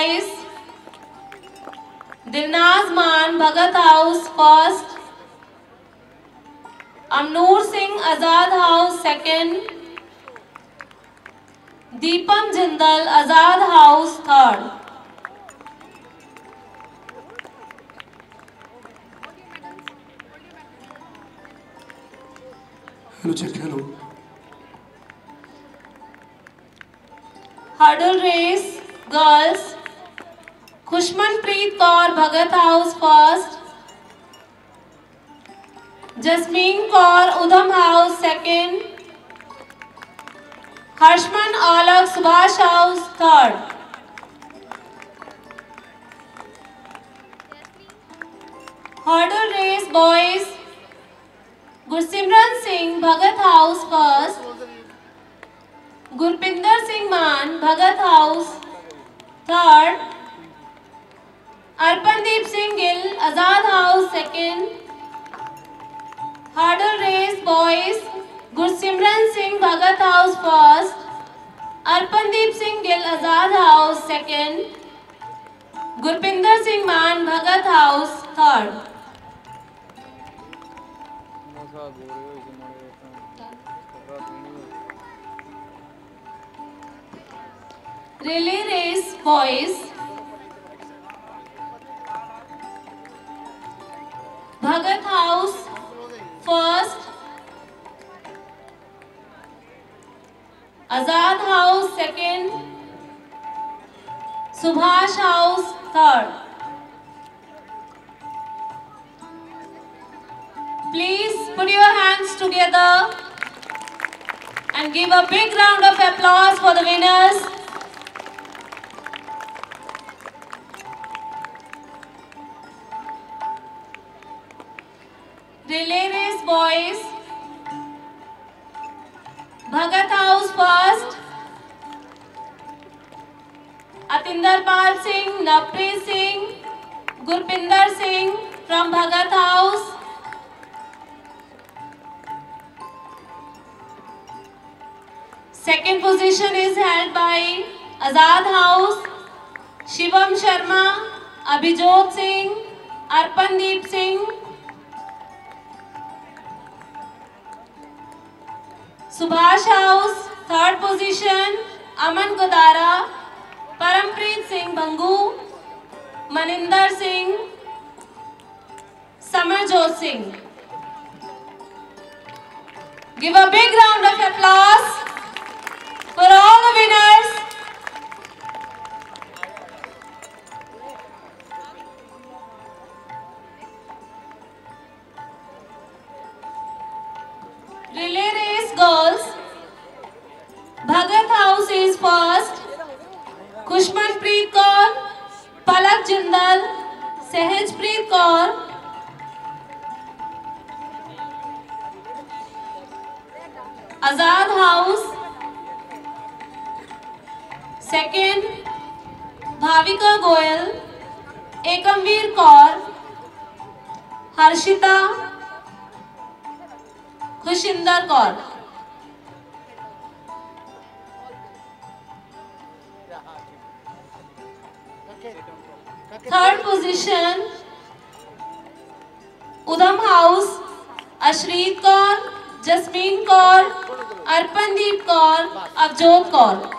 boys. Dilnaz Maan, Bhagat House, first. Amnoor Singh, Azad House, second. Deepam Jindal, Azad House, third. Hello, check, hello. Hurdle race, girls. Khushmanpreet Kaur, Bhagat House, first. Jasmeen Kaur, Udham House, second. Harshman Alak, Subhash House, third. Hurdle race, boys. Gursimran Singh, Bhagat House, first. Gurpinder Singh Maan, Bhagat House, third. Arpandeep Singh Gill, Azad House, second. Hurdle race, boys. Gursimran Singh, Bhagat House, first. Arpandeep Singh Gill, Azad House, second. Gurpinder Singh Maan, Bhagat House, third. Relay race, boys. Bhagat House, first. Azad House, second. Subhash House, third. Please put your hands together and give a big round of applause for the winners. Relay race, boys. Bhagat House, first. Atinderpal Singh, Napri Singh, Gurpinder Singh from Bhagat House. Second position is held by Azad House, Shivam Sharma, Abhijot Singh, Arpandeep Singh. Subhash House, third position, Aman Godara, Parampreet Singh Bhangu, Maninder Singh, Samarjot Singh. Give a big round of applause for all the winners. Relay race girls. Bhagat House is first. Khushmanpreet Kaur, Palak Jindal, Sehajpreet Kaur. Azad House. Second, Bhavika Goyal, Ekamveer Kaur, Harshita, Khushinder Kaur. Third position, Udham House, Ashreet Kaur, Jasmeen Kaur, Arpandeep Kaur, Avjot Kaur.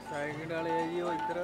Cycle वाले है जी वो इधर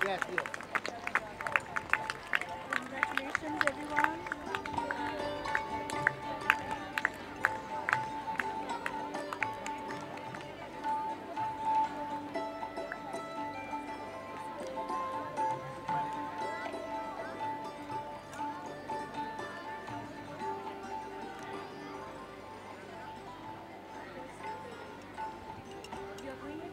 Yes, yes. Congratulations, everyone. You're doing it?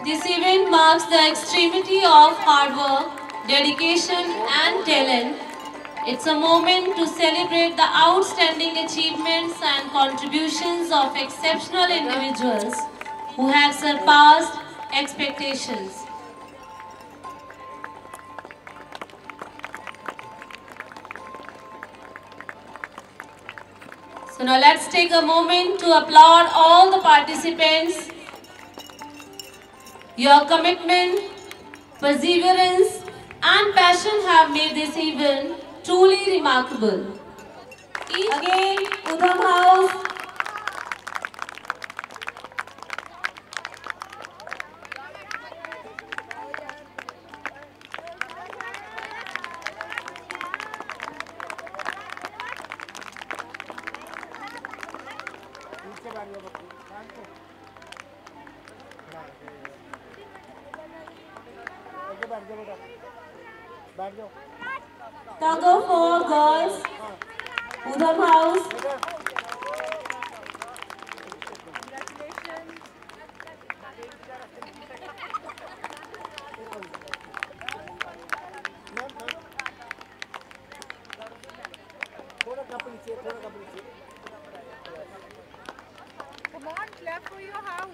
This event marks the extremity of hard work, dedication and talent. It's a moment to celebrate the outstanding achievements and contributions of exceptional individuals who have surpassed expectations. So now let's take a moment to applaud all the participants. Your commitment, perseverance and passion have made this event truly remarkable. Again, Udham House. Tug of War girls, Udham House. Congratulations. Come on, clap for your house.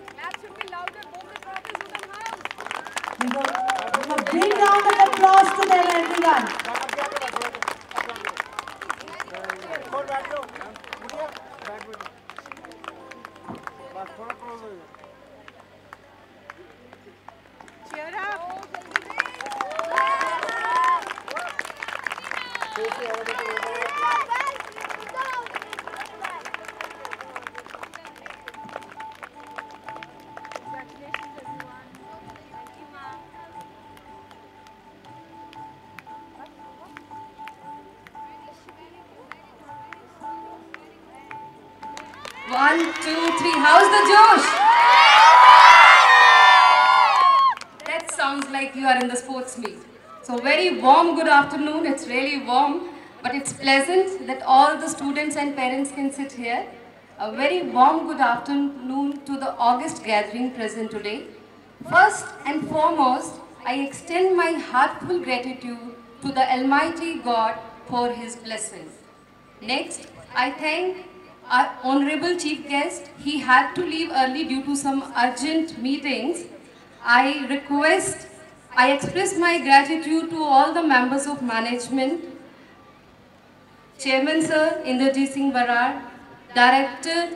Clap should be louder. Both the crowd is Udham House. We will bring round of applause to them, everyone. Cheer up. Congratulations, everyone. Thank you, ma'am. 1, 2, 3. How's the Josh? That sounds like you are in the sports meet. So very warm good afternoon. It's really warm, but it's pleasant that all the students and parents can sit here. A very warm good afternoon to the august gathering present today. First and foremost, I extend my heartfelt gratitude to the Almighty God for His blessings. Next, I thank our honorable chief guest. He had to leave early due to some urgent meetings. I express my gratitude to all the members of management, Chairman Sir Inderjit Singh Barar, Director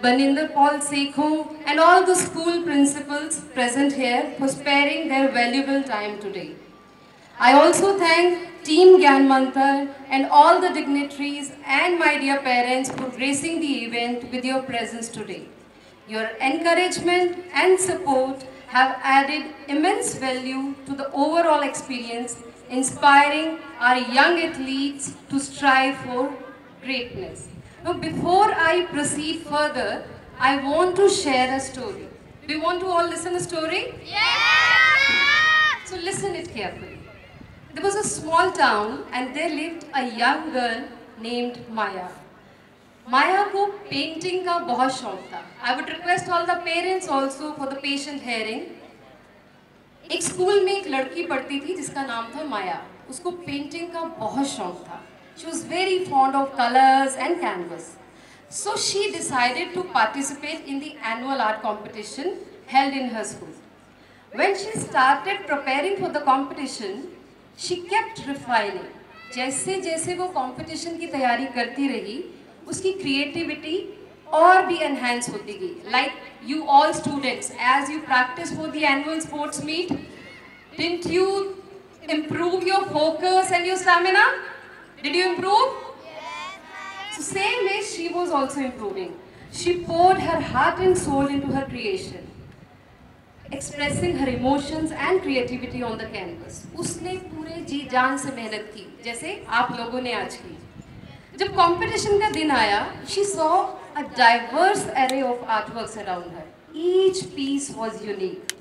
Baninder Paul Sekho, and all the school principals present here for sparing their valuable time today. I also thank Team Gyan Mantar and all the dignitaries and my dear parents for gracing the event with your presence today. Your encouragement and support have added immense value to the overall experience, inspiring our young athletes to strive for greatness. Now, before I proceed further, I want to share a story. Do you want to all listen a story? Yeah! So listen it carefully. There was a small town and there lived a young girl named Maya. Maya को painting का बहुत शौक था. I would request all the parents also for the patient hearing. एक school में एक लड़की पढ़ती थी जिसका नाम था माया. उसको पेंटिंग का बहुत शौक था. She was very fond of colors and canvas. So she decided to participate in the annual art competition held in her school. When she started preparing for the competition, she kept refining. जैसे जैसे वो competition की तैयारी करती रही, उसकी creativity और भी enhance होती गई. Like you all students, as you practice for the annual sports meet, didn't you improve your focus and your stamina? Did you improve? Yes. So same way she was also improving. She poured her heart and soul into her creation, expressing her emotions and creativity on the canvas. उसने पूरे जी जान से मेहनत की, जैसे आप लोगों ने आज की. जब competition का दिन आया, she saw a diverse array of artworks around her. Each piece was unique.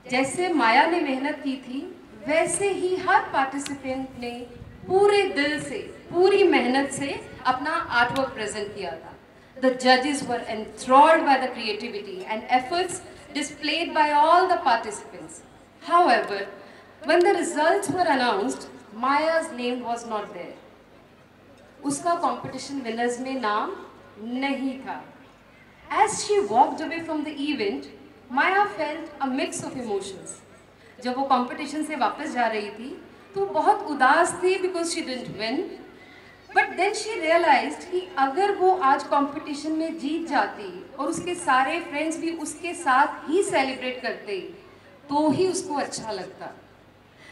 जैसे माया ने मेहनत की थी, वैसे ही हर participant ने पूरे दिल से, पूरी मेहनत से अपना artwork present किया था. The judges were enthralled by the creativity and efforts displayed by all the participants. However, when the results were announced, Maya's name was not there. उसका competition winners में नाम नहीं था. As she walked away from the event, Maya felt a mix of emotions. जब वो competition से वापस जा रही थी, तो बहुत उदास थी because she didn't win. But then she realized कि अगर वो आज competition में जीत जाती और उसके सारे friends भी उसके साथ ही celebrate करते, तो ही उसको अच्छा लगता.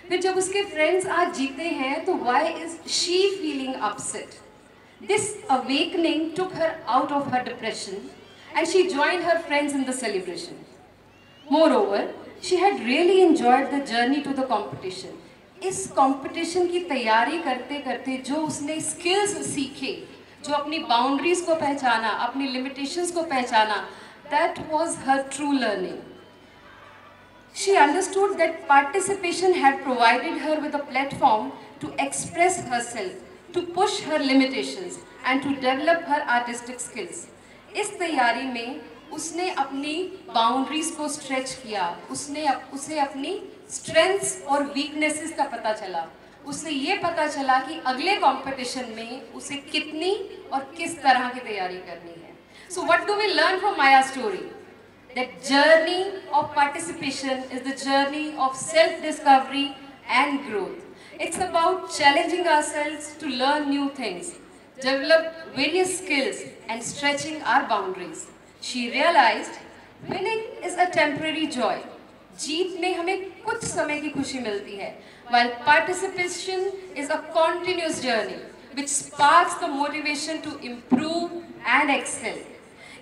फिर जब उसके friends आज जीते हैं, तो why is she feeling upset? This awakening took her out of her depression and she joined her friends in the celebration. Moreover, she had really enjoyed the journey to the competition. इस competition की तैयारी करते करते जो उसने skills सीखे, जो अपनी boundaries को पहचाना, अपनी limitations को पहचाना, that was her true learning. She understood that participation had provided her with a platform to express herself, to push her limitations and to develop her artistic skills. इस तैयारी में उसने अपनी boundaries को stretch किया, उसे अपनी strengths और weaknesses का पता चला. उसे ये पता चला कि अगले competition में उसे कितनी और किस तरह की तैयारी करनी है. So what do we learn from Maya's story? That journey of participation is the journey of self-discovery and growth. It's about challenging ourselves to learn new things, develop various skills and stretching our boundaries. She realized winning is a temporary joy. जीत में हमें कुछ समय की खुशी मिलती है, while participation is a continuous journey which sparks the motivation to improve and excel.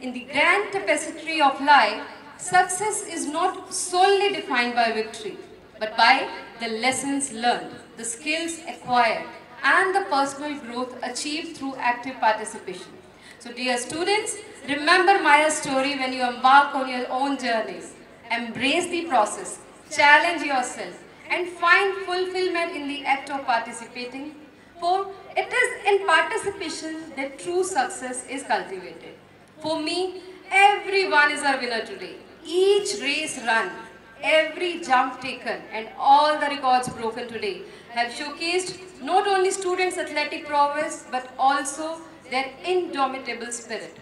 In the grand tapestry of life, success is not solely defined by victory, but by the lessons learned, the skills acquired, and the personal growth achieved through active participation. So dear students, remember Maya's story when you embark on your own journeys. Embrace the process, challenge yourself, and find fulfillment in the act of participating. For it is in participation that true success is cultivated. For me, everyone is a winner today. Each race run, every jump taken, and all the records broken today have showcased not only students' athletic prowess but also their indomitable spirit.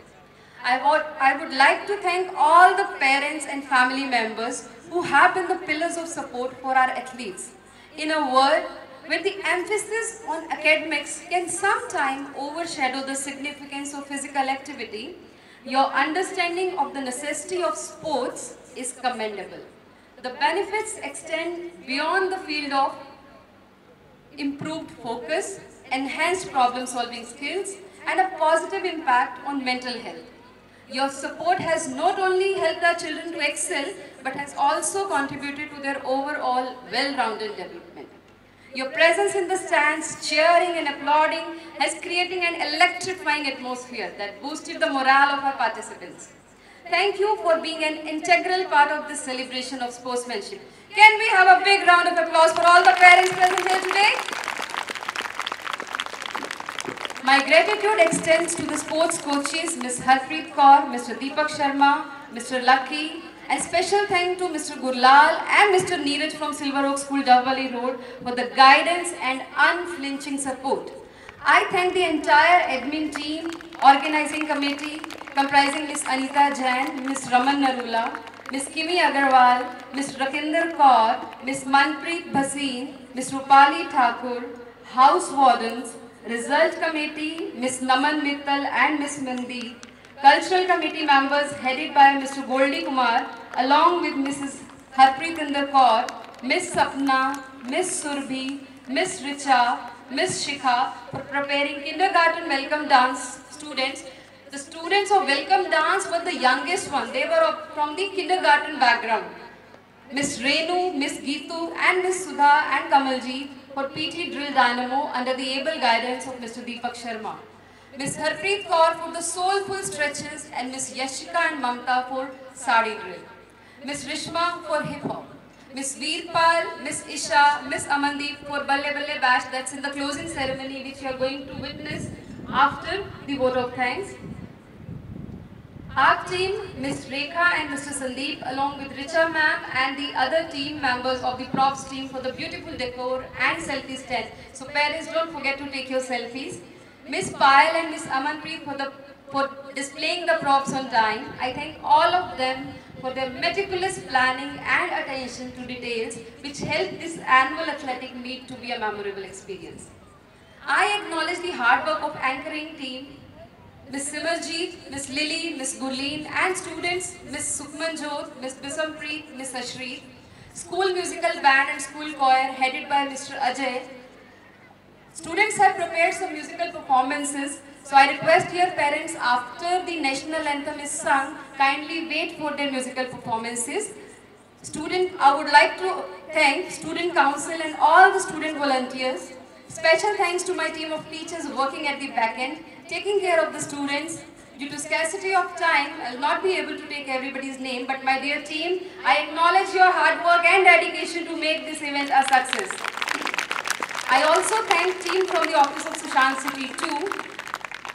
I would like to thank all the parents and family members who have been the pillars of support for our athletes. In a world where the emphasis on academics can sometimes overshadow the significance of physical activity, your understanding of the necessity of sports is commendable. The benefits extend beyond the field of improved focus, enhanced problem-solving skills, and a positive impact on mental health. Your support has not only helped our children to excel, but has also contributed to their overall well-rounded development. Your presence in the stands, cheering and applauding, has created an electrifying atmosphere that boosted the morale of our participants. Thank you for being an integral part of this celebration of sportsmanship. Can we have a big round of applause for all the parents present here today? My gratitude extends to the sports coaches, Ms. Harpreet Kaur, Mr. Deepak Sharma, Mr. Lucky, and special thanks to Mr. Gurlal and Mr. Neeraj from Silver Oak School, Doubly Road for the guidance and unflinching support. I thank the entire admin team, organizing committee, comprising Ms. Anita Jain, Ms. Raman Narula, Ms. Kimi Agarwal, Ms. Rakinder Kaur, Ms. Manpreet Bhasin, Ms. Rupali Thakur, House Wardens, Result Committee, Ms. Naman Mittal and Ms. Mandeep, Cultural Committee members headed by Mr. Goldie Kumar, along with Mrs. Harpreet Kaur, Ms. Sapna, Ms. Surbhi, Ms. Richa, Ms. Shikha for preparing kindergarten welcome dance students. The students of welcome dance were the youngest one. They were from the kindergarten background. Ms. Renu, Ms. Geetu and Ms. Sudha and Kamalji for PT Drill Dynamo under the able guidance of Mr. Deepak Sharma. Ms. Harpreet Kaur for the soulful stretches and Ms. Yashika and Mamta for Sari Drill. Ms. Rishma for Hip Hop. Ms. Veerpal, Ms. Isha, Ms. Amandeep for Balle Balle Bash, that's in the closing ceremony which you are going to witness after the vote of thanks. Our team, Ms. Rekha and Mr. Sandeep, along with Richa ma'am and the other team members of the props team for the beautiful decor and selfie stand. So parents, don't forget to take your selfies. Ms. Payal and Ms. Amanpreet for displaying the props on time. I thank all of them for their meticulous planning and attention to details which helped this annual athletic meet to be a memorable experience. I acknowledge the hard work of anchoring team, Ms. Simarjeet, Ms. Lily, Ms. Gurleen and students Ms. Sukhman Jyot, Ms. Bisampreet, Ms. Ashreet, school musical band and school choir headed by Mr. Ajay. Students have prepared some musical performances, so I request your parents after the national anthem is sung, kindly wait for their musical performances. I would like to thank Student Council and all the student volunteers. Special thanks to my team of teachers working at the back end, taking care of the students. Due to scarcity of time, I will not be able to take everybody's name, but my dear team, I acknowledge your hard work and dedication to make this event a success. I also thank team from the office of Sushant City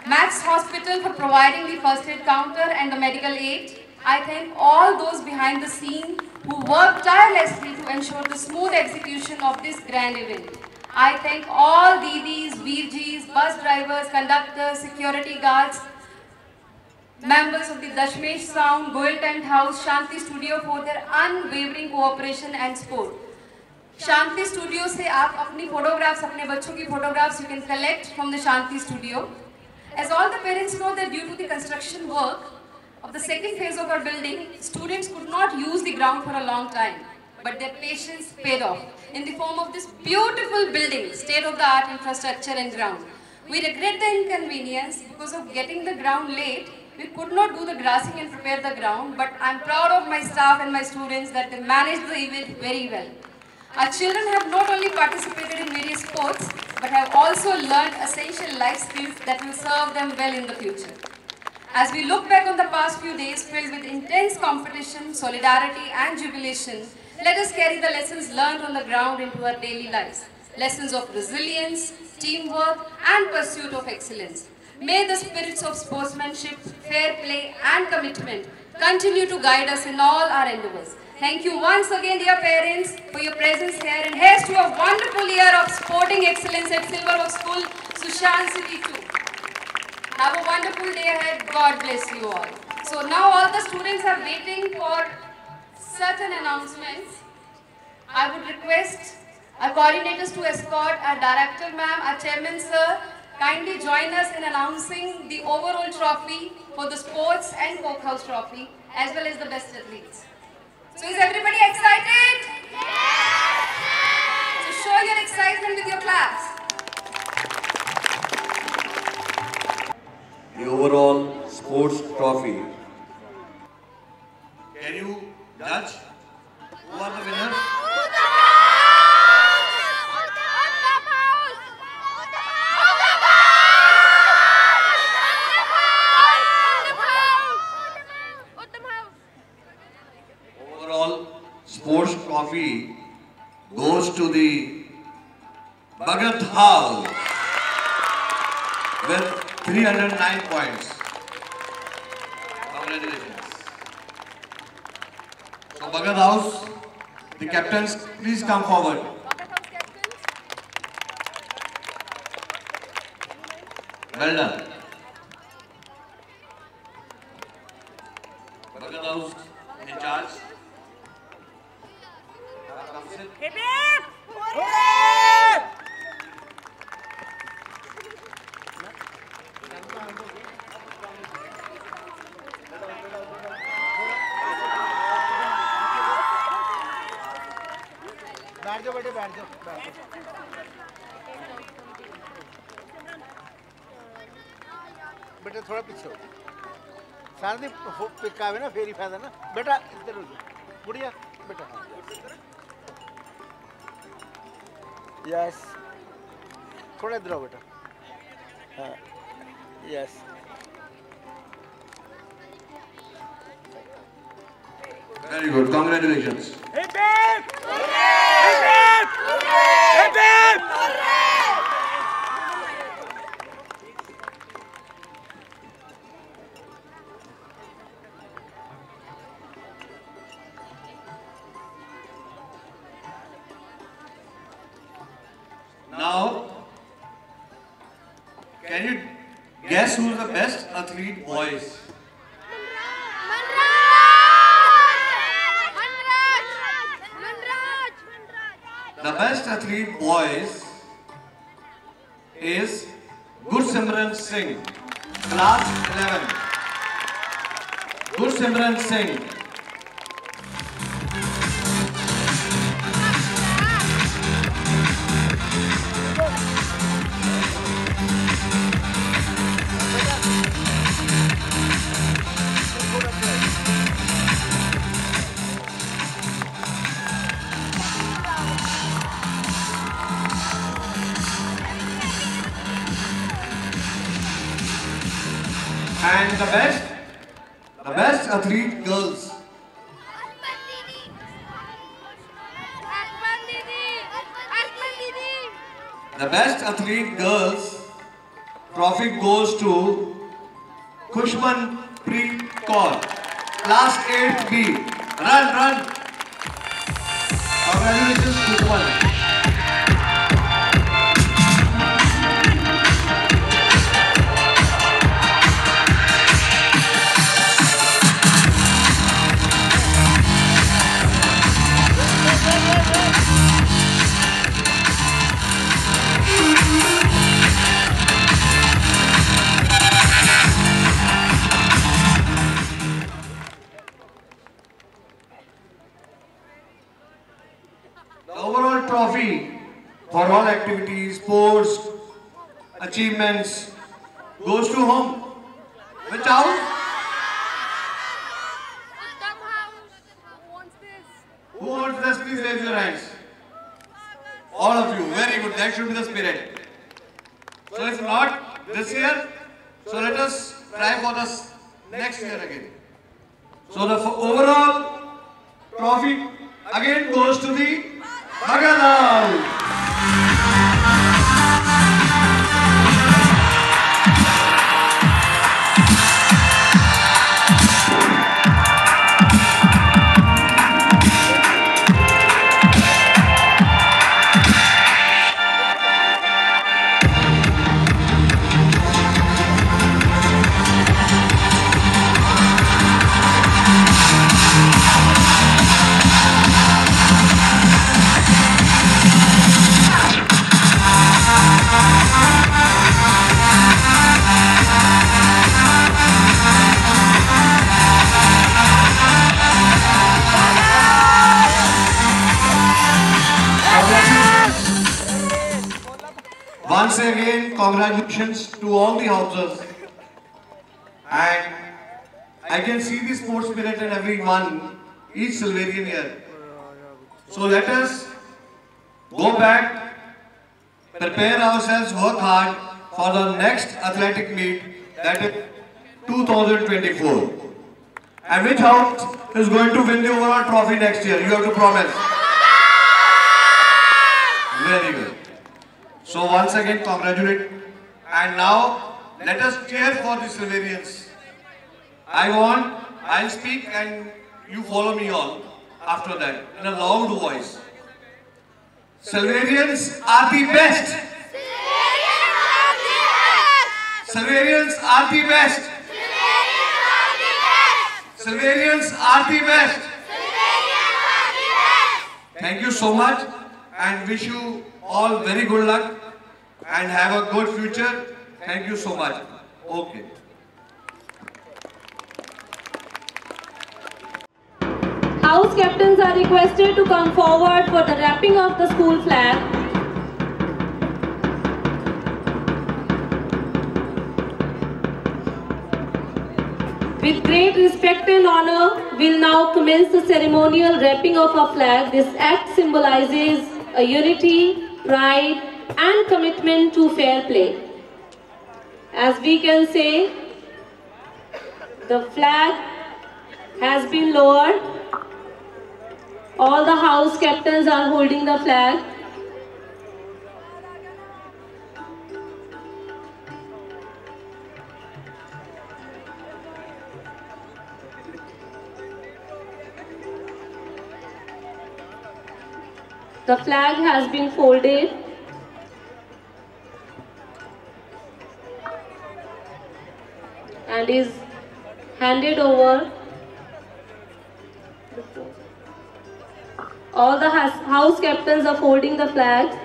2, Max Hospital for providing the first aid counter and the medical aid. I thank all those behind the scene who worked tirelessly to ensure the smooth execution of this grand event. I thank all Didis, Veerjis, bus drivers, conductors, security guards, members of the Dashmesh Sound, Goel Tent House, Shanti Studio for their unwavering cooperation and support. Shanti Studio से आप अपनी photographs, अपने बच्चों की photographs you can collect from the Shanti Studio. As all the parents know that due to the construction work of the second phase of our building, students could not use the ground for a long time. But their patience paid off in the form of this beautiful building, state-of-the-art infrastructure and ground. We regret the inconvenience because of getting the ground late. We could not do the grassing and prepare the ground, but I'm proud of my staff and my students that they managed the event very well. Our children have not only participated in various sports, but have also learned essential life skills that will serve them well in the future. As we look back on the past few days filled with intense competition, solidarity and jubilation, let us carry the lessons learned on the ground into our daily lives. lessons of resilience, teamwork, and pursuit of excellence. May the spirits of sportsmanship, fair play, and commitment continue to guide us in all our endeavors. Thank you once again, dear parents, for your presence here, and here's to a wonderful year of sporting excellence at Silverwork School, Sushant City too. Have a wonderful day ahead. God bless you all. So now all the students are waiting for certain announcements. I would request our coordinators to escort our director ma'am, our chairman sir, kindly join us in announcing the overall trophy for the sports and Cokehouse trophy as well as the best athletes. So is everybody excited? Yes! So show your excitement with your claps. The overall sports trophy. Can you judge who are the winners? Overall sports trophy goes to the Bhagat House with 309 points. Congratulations. So Bhagat House, the captains, please come forward. Well done. Bhagat House in charge. Hip hip! बैठ जाओ बेटे, बैठ जाओ बेटे, थोड़ा पीछे हो। सारा दिन पिका हुआ ना, फेरी फायदा ना बेटा, इधर हो जाओ बुढ़िया बेटा। यस, थोड़ा इधर आओ बेटा। हाँ, yes. Very good. Congratulations. Hip hip! Hip hip! Hip hip! Now, can you guess who is the best athlete boys? The best athlete boys is Gursimran Singh, class 11. Gursimran Singh. And the best athlete girls. The best athlete girls trophy goes to Khushman Preet Kaur, class 8B. Run. Congratulations, Khushman. The overall trophy for all activities, sports, achievements goes to whom? Which house? Who wants this? Please raise your hands. All of you. Very good. That should be the spirit. So if not this year, so let us try for this next year again. So the overall trophy again goes to the Bhagat House. Once again, congratulations to all the houses. And I can see the sports spirit in everyone, each Silverian here. So let us go back, prepare ourselves, work hard for the next athletic meet, that is 2024. And which house is going to win the overall trophy next year? You have to promise. Very good. So once again, congratulate. And now, let us cheer for the Silverians. I'll speak and you follow me all after that in a loud voice. Silverians are the best. Silverians are the best. Silverians are the best. Thank you so much and wish you all very good luck and have a good future. Thank you so much. Okay. House captains are requested to come forward for the wrapping of the school flag. With great respect and honor, we'll now commence the ceremonial wrapping of our flag. This act symbolizes a unity, pride, and commitment to fair play. As we can say, the flag has been lowered. All the house captains are holding the flag. The flag has been folded. And is handed over. All the house captains are folding the flag.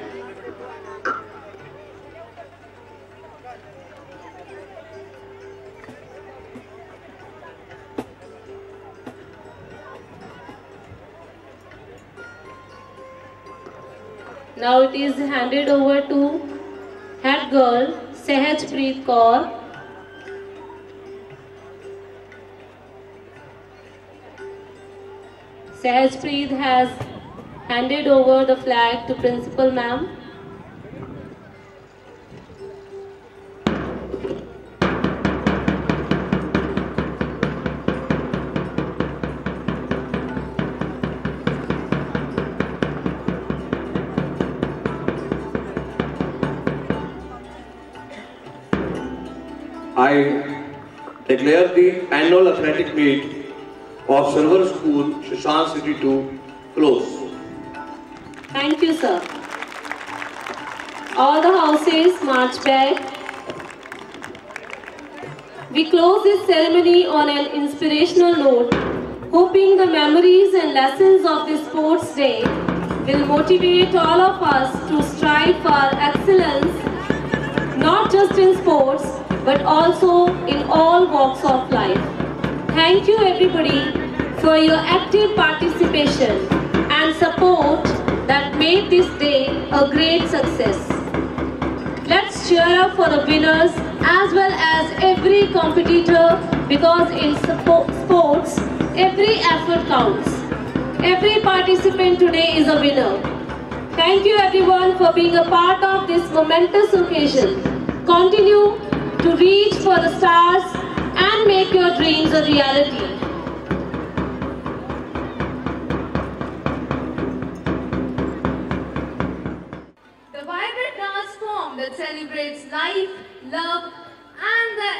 Now it is handed over to head girl Sehajpreet Kaur. Sehajpreet has handed over the flag to Principal Ma'am. I declare the annual athletic meet of Silver School, Shashank City 2, closed. Thank you, sir. All the houses march back. We close this ceremony on an inspirational note, hoping the memories and lessons of this sports day will motivate all of us to strive for excellence, not just in sports, but also in all walks of life. Thank you everybody for your active participation and support that made this day a great success. Let's cheer up for the winners as well as every competitor, because in sports, every effort counts. Every participant today is a winner. Thank you everyone for being a part of this momentous occasion. Continue to reach for the stars and make your dreams a reality. The vibrant dance form that celebrates life, love, and the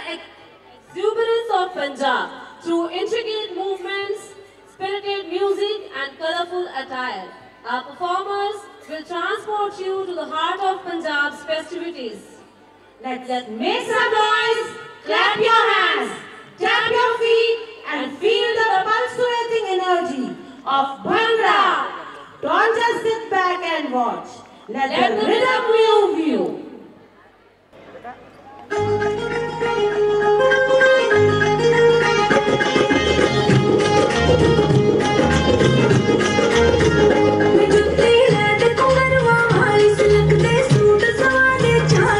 Exuberance of Punjab through intricate movements, spirited music and colorful attire. Our performers will transport you to the heart of Punjab's festivities. Let's make some noise, clap your hands, tap your feet and feel the pulsating energy of Bhangra. Don't just sit back and watch. Let the rhythm move you. जुत्ते है ते कुंगरवा हाली सिलक दे suit सवाले चा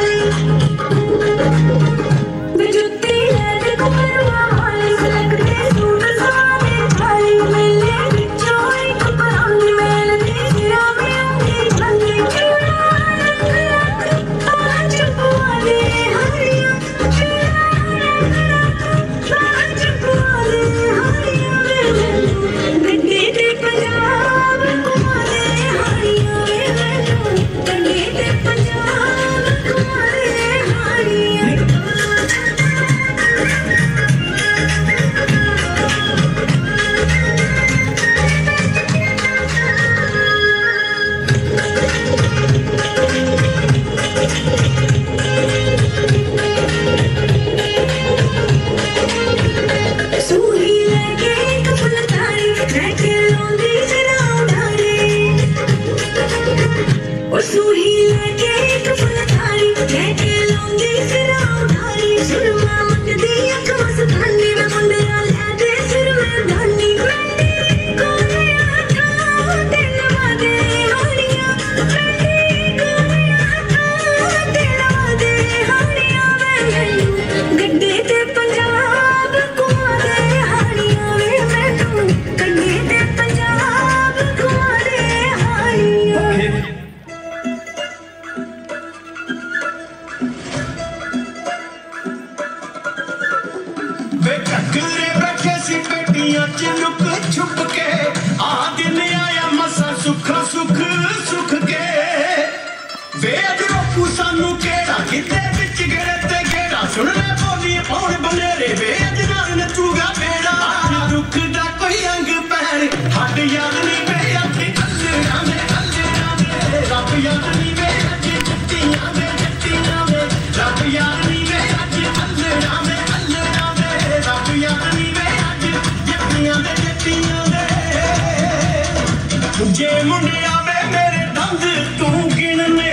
जे मुंडे आवे मेरे दंद तू गिनने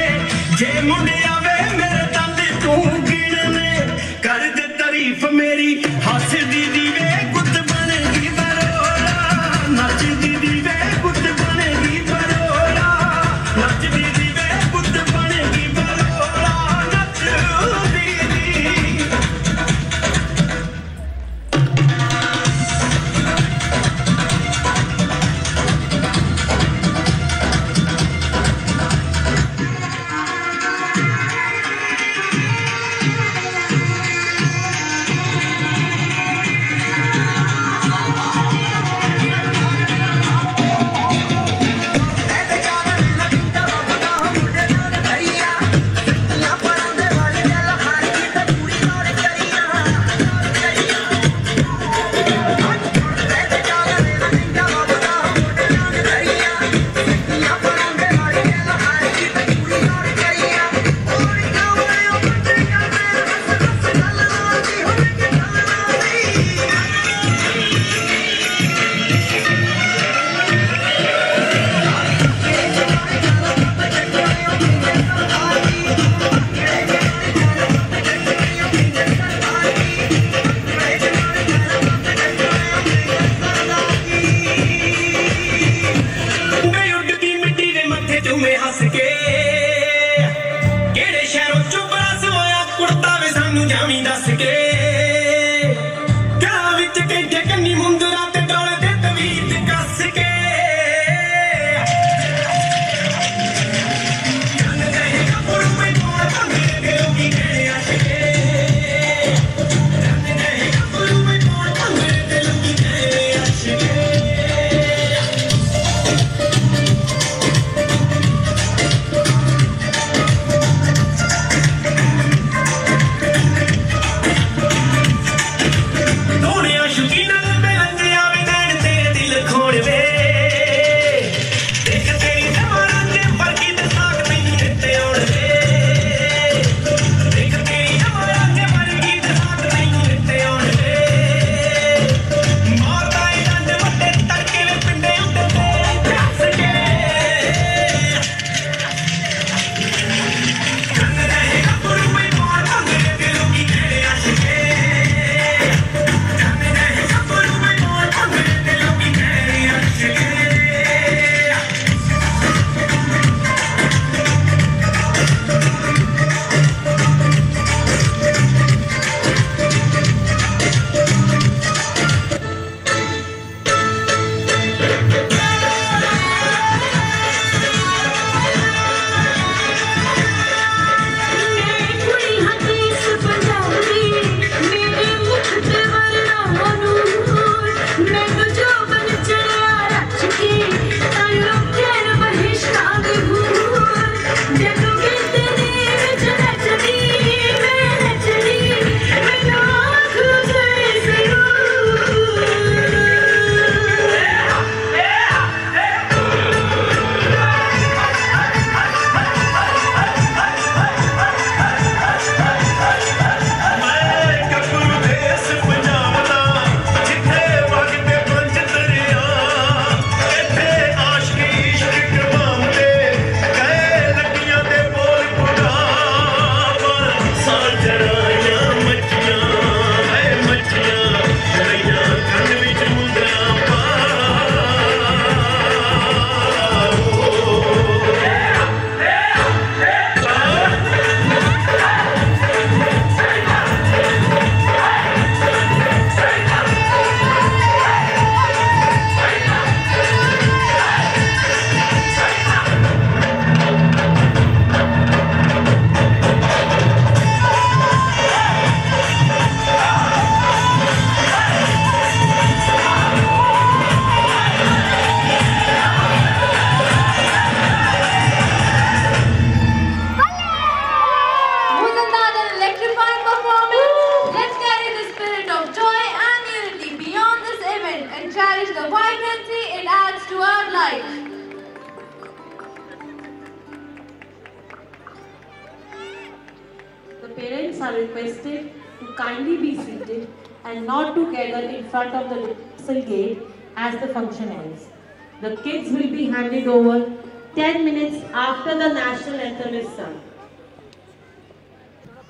जे मुंडे आवे मेरे दंद तू गिनने कर दे तारीफ मेरी हंस दी वे गुत बनेगी बरोड़ा नच दी वे गुत बनेगी बरोड़ा नच दी वे गुत बनेगी बरोड़ा नच दी parents are requested to kindly be seated and not to gather in front of the little gate as the function ends. The kids will be handed over 10 minutes after the national anthem is sung.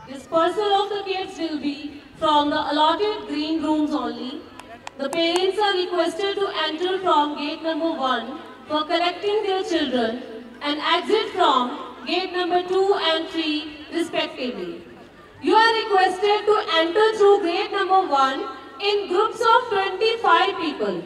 Dispersal of the kids will be from the allotted green rooms only. The parents are requested to enter from gate number 1 for collecting their children and exit from gate number 2 and 3 respectively. You are requested to enter through gate number 1 in groups of 25 people.